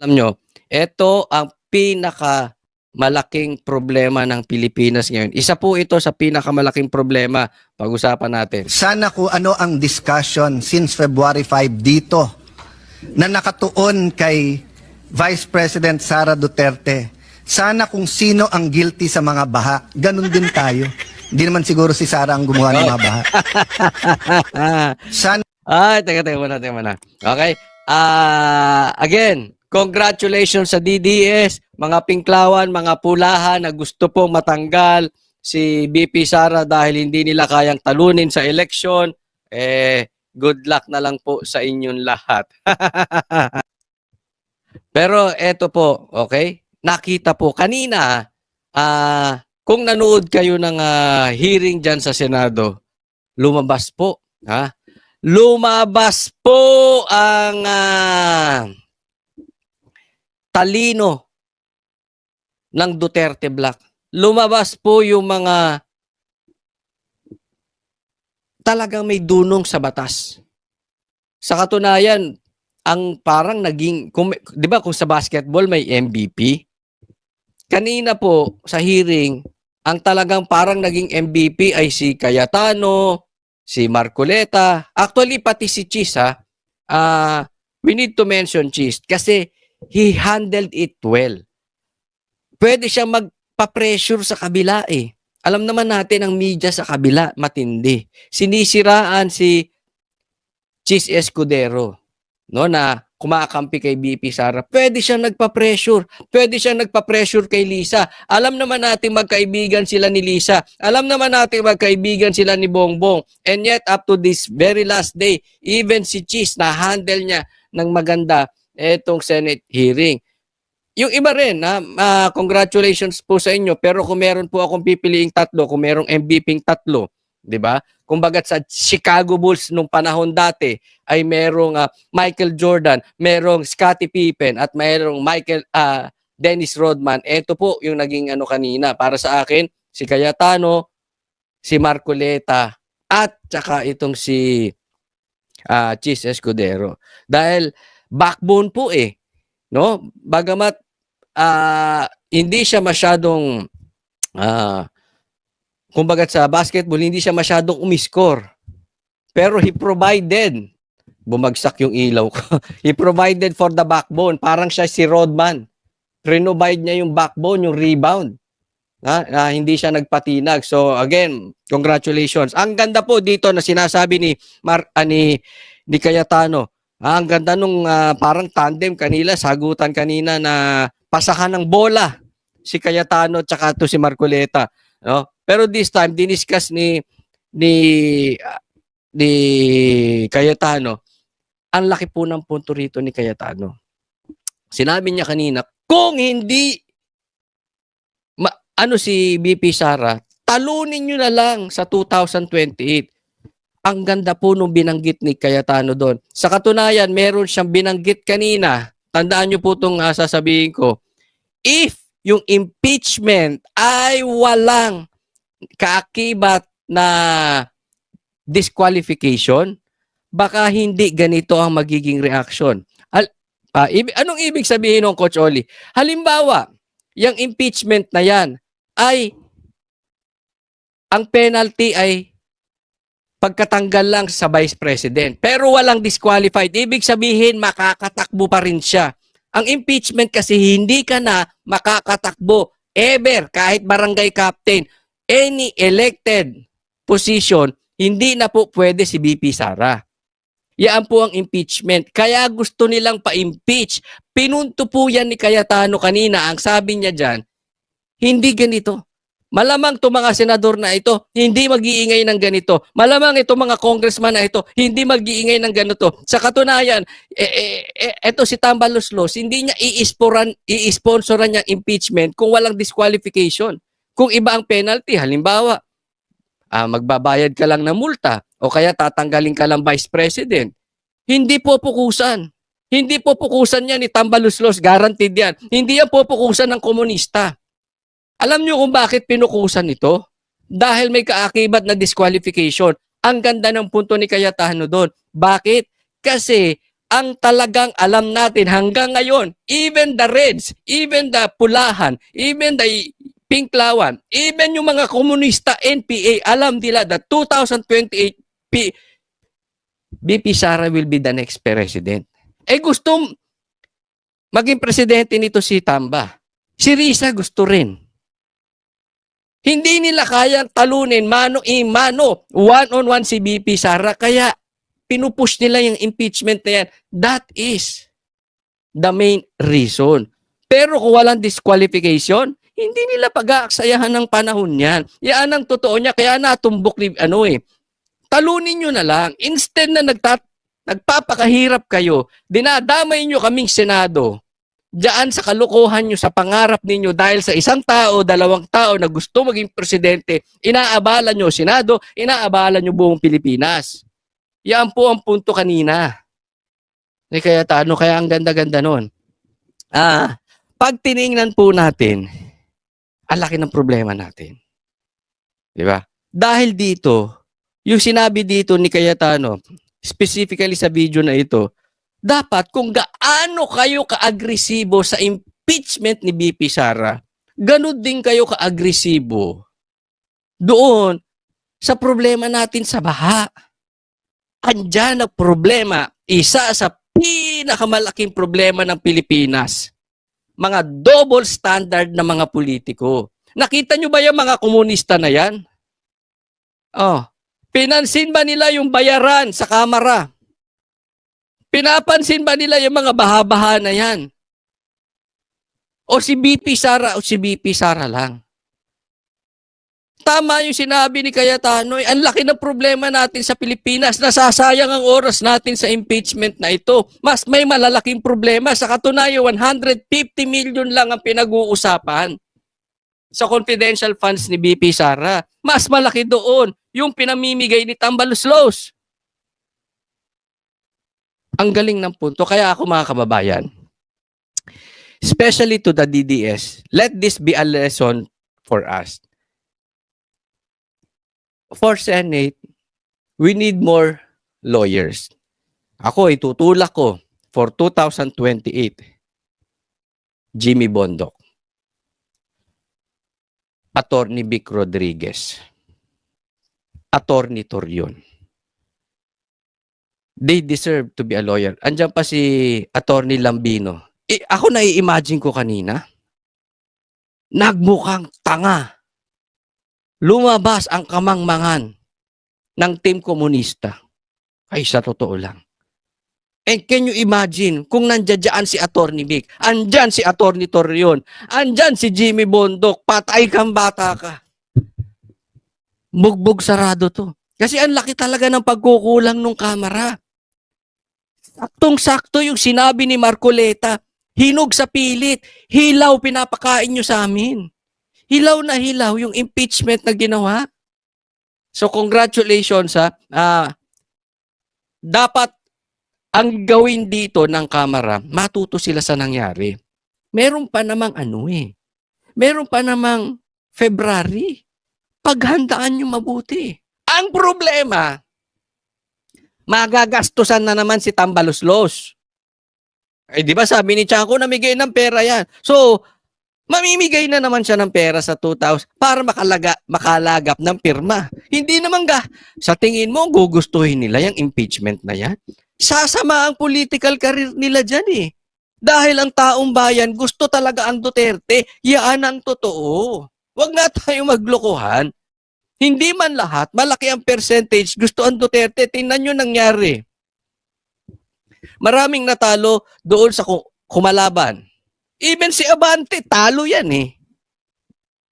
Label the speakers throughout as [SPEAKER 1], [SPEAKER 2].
[SPEAKER 1] Alam nyo, ito ang pinakamalaking problema ng Pilipinas ngayon. Isa po ito sa pinakamalaking problema. Pag-usapan natin.
[SPEAKER 2] Sana kung ano ang discussion since February 5 dito na nakatuon kay Vice President Sara Duterte. Sana kung sino ang guilty sa mga baha, ganun din tayo. Hindi naman siguro si Sara ang gumawa ng mga baha. Sana
[SPEAKER 1] Ay, teka muna. Okay? Again, congratulations sa DDS, mga Pinklawan, mga Pulahan na gusto pong matanggal si BP Sara dahil hindi nila kayang talunin sa eleksyon. Good luck na lang po sa inyong lahat. Pero eto po, okay? Nakita po kanina, kung nanood kayo ng hearing dyan sa Senado, lumabas po, ha? Lumabas po ang talino ng Duterte Black. Lumabas po yung mga talagang may dunong sa batas. Sa katunayan, ang parang naging, di ba kung sa basketball may MVP? Kanina po sa hearing, ang talagang parang naging MVP ay si Cayetano, si Marcoleta, actually pati si Chis we need to mention Chis kasi he handled it well. Pwede siya magpa-pressure sa kabila eh. Alam naman natin ang media sa kabila, matindi. Sinisiraan si Chis Escudero, no, na kumakampi kay BP Sara. Pwede siyang nagpa-pressure. Pwede siyang nagpa-pressure kay Lisa. Alam naman natin magkaibigan sila ni Lisa. Alam naman natin magkaibigan sila ni Bongbong. And yet, up to this very last day, even si Chis na-handle niya ng maganda etong Senate hearing. Yung iba rin, congratulations po sa inyo. Pero kung meron po akong pipiliing tatlo, kung merong MVP tatlo, di ba? Kumbaga sa Chicago Bulls nung panahon dati ay merong Michael Jordan, merong Scottie Pippen at merong Dennis Rodman. Ito po yung naging kanina para sa akin, si Cayetano, si Marcoleta at saka itong si Chis Escudero. Dahil backbone po no? Bagamat hindi siya masyadong kumbaga sa basketball, hindi siya masyadong umiscore. Pero he provided. Bumagsak yung ilaw ko. He provided for the backbone. Parang siya si Rodman. Renovide niya yung backbone, yung rebound. Hindi siya nagpatinag. So again, congratulations. Ang ganda po dito na sinasabi ni Cayetano. Ang ganda nung parang tandem kanila, sagutan kanina na pasahan ng bola si Cayetano tsaka to si Marcoleta. No? Pero this time, diniscuss ni Cayetano, ang laki po ng punto rito ni Cayetano. Sinabi niya kanina, kung hindi si BP Sara, talunin nyo na lang sa 2028. Ang ganda po nung binanggit ni Cayetano doon. Sa katunayan, meron siyang binanggit kanina. Tandaan nyo po itong sasabihin ko. If yung impeachment ay walang kaakibat na disqualification, baka hindi ganito ang magiging reaction. Anong ibig sabihin ng Coach Oli? Halimbawa, yung impeachment na yan ay ang penalty ay pagkatanggal lang sa Vice President. Pero walang disqualified. Ibig sabihin, makakatakbo pa rin siya. Ang impeachment kasi hindi ka na makakatakbo ever kahit barangay captain. Any elected position, hindi na po pwede si BP Sara. Yan po ang impeachment. Kaya gusto nilang pa-impeach. Pinunto po yan ni Cayetano kanina. Ang sabi niya dyan, hindi ganito. Malamang itong mga senador na ito, hindi mag-iingay ng ganito. Malamang itong mga congressman na ito, hindi mag-iingay ng ganito. Sa katunayan, ito si Tambaloslos, hindi niya i-sponsoran niya impeachment kung walang disqualification. Kung iba ang penalty, halimbawa, magbabayad ka lang ng multa o kaya tatanggalin ka lang Vice President. Hindi po pukusan. Hindi po pukusan yan ni Tambaloslos, guaranteed yan. Hindi yan po pukusan ng komunista. Alam nyo kung bakit pinukusan ito? Dahil may kaakibat na disqualification. Ang ganda ng punto ni Cayetano doon. Bakit? Kasi ang talagang alam natin hanggang ngayon, even the Reds, even the Pulahan, even the Pinklawan, even yung mga komunista, NPA, alam nila that 2028 BP Sara will be the next president. Gusto maging presidente nito si Tamba. Si Risa gusto rin. Hindi nila kayang talunin mano-a-mano, one-on-one si BP Sara, kaya pinupush nila yung impeachment na yan. That is the main reason. Pero kung walang disqualification, hindi nila pag-aaksayahan ng panahon yan. Yan ang totoo niya, kaya natumbok ni talunin nyo na lang. Instead na nagpapakahirap kayo, dinadamay nyo kaming Senado, diyan sa kalokohan nyo, sa pangarap ninyo, dahil sa isang tao, dalawang tao na gusto maging presidente, inaabala nyo Senado, inaabala nyo buong Pilipinas. Yan po ang punto kanina. Kaya ang ganda-ganda nun. Pag tiningnan po natin, ang laki ng problema natin. Di ba? Dahil dito, yung sinabi dito ni Cayetano, specifically sa video na ito, dapat kung gaano kayo ka-agresibo sa impeachment ni BP Sara, ganun din kayo ka-agresibo doon sa problema natin sa baha. Andyan ang problema, isa sa pinakamalaking problema ng Pilipinas. Mga double standard na mga politiko. Nakita nyo ba yung mga komunista na yan? Pinansin ba nila yung bayaran sa kamara? Pinapansin ba nila yung mga baha-baha na yan? O si BP Sara lang? Tama yung sinabi ni Cayetano, ang laki ng problema natin sa Pilipinas, nasasayang ang oras natin sa impeachment na ito. Mas may malalaking problema. Sa katunayan, 150 million lang ang pinag-uusapan sa confidential funds ni BP Sara. Mas malaki doon yung pinamimigay ni Tambaloslos. Ang galing ng punto. Kaya ako mga kababayan, especially to the DDS, let this be a lesson for us. For Senate, we need more lawyers. Ako, itutulak ko for 2028, Jimmy Bondoc, Attorney Vic Rodriguez, Attorney Torion. They deserve to be a lawyer. Andiyan pa si Attorney Lambino. Ako nai-imagine ko kanina, nagmukhang tanga. Lumabas ang kamangmangan ng team komunista. Ay, sa totoo lang. And can you imagine kung nandiyan si Attorney Vic, andyan si Attorney Torion, andyan si Jimmy Bondoc, patay kang bata ka. Bugbog sarado to. Kasi ang laki talaga ng pagkukulang ng kamera. Saktong-sakto yung sinabi ni Marcoleta, hinog sa pilit, hilaw pinapakain nyo sa amin. Hilaw na hilaw yung impeachment na ginawa. So congratulations dapat ang gawin dito ng Kamara, matuto sila sa nangyari. Meron pa namang meron pa namang February. Paghandaan nyo mabuti. Ang problema, magagastusan na naman si Tambaloslos. Di ba sabi ni Chanco, namigay ng pera yan. So, mamimigay na naman siya ng pera sa 2,000 para makalagap ng pirma. Hindi naman sa tingin mo, gugustuhin nila yung impeachment na yan? Sasama ang political career nila dyan Dahil ang taong bayan gusto talaga ang Duterte. Yan ang totoo. Huwag na tayong maglokohan. Hindi man lahat, malaki ang percentage, gusto ang Duterte. Tingnan nyo nangyari. Maraming natalo doon sa kumalaban. Even si Abante, talo yan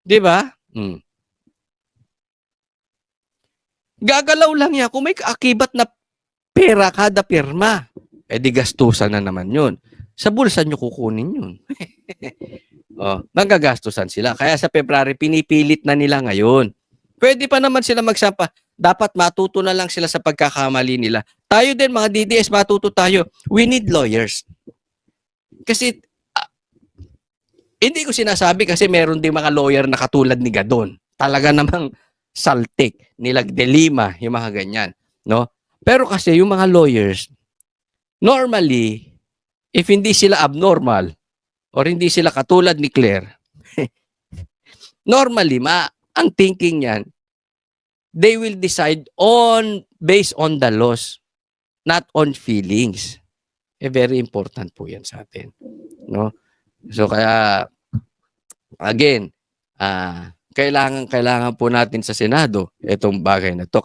[SPEAKER 1] Di ba? Gagalaw lang yan. Kung may akibat na pera kada pirma, di gastusan na naman yun. Sa bulsa nyo kukunin yun. Magagastusan sila. Kaya sa February, pinipilit na nila ngayon. Pwede pa naman sila magsampa. Dapat matuto na lang sila sa pagkakamali nila. Tayo din, mga DDS, matuto tayo. We need lawyers. Kasi, hindi ko sinasabi kasi meron din mga lawyer na katulad ni Gadon. Talaga namang saltik, nilag de Lima, yung mga ganyan. No? Pero kasi yung mga lawyers, Normally, if hindi sila abnormal or hindi sila katulad ni Claire, normally, ang thinking niyan, they will decide based on the laws, not on feelings. Very important po yan sa atin. No? So kaya, again, kailangan po natin sa Senado itong bagay na to.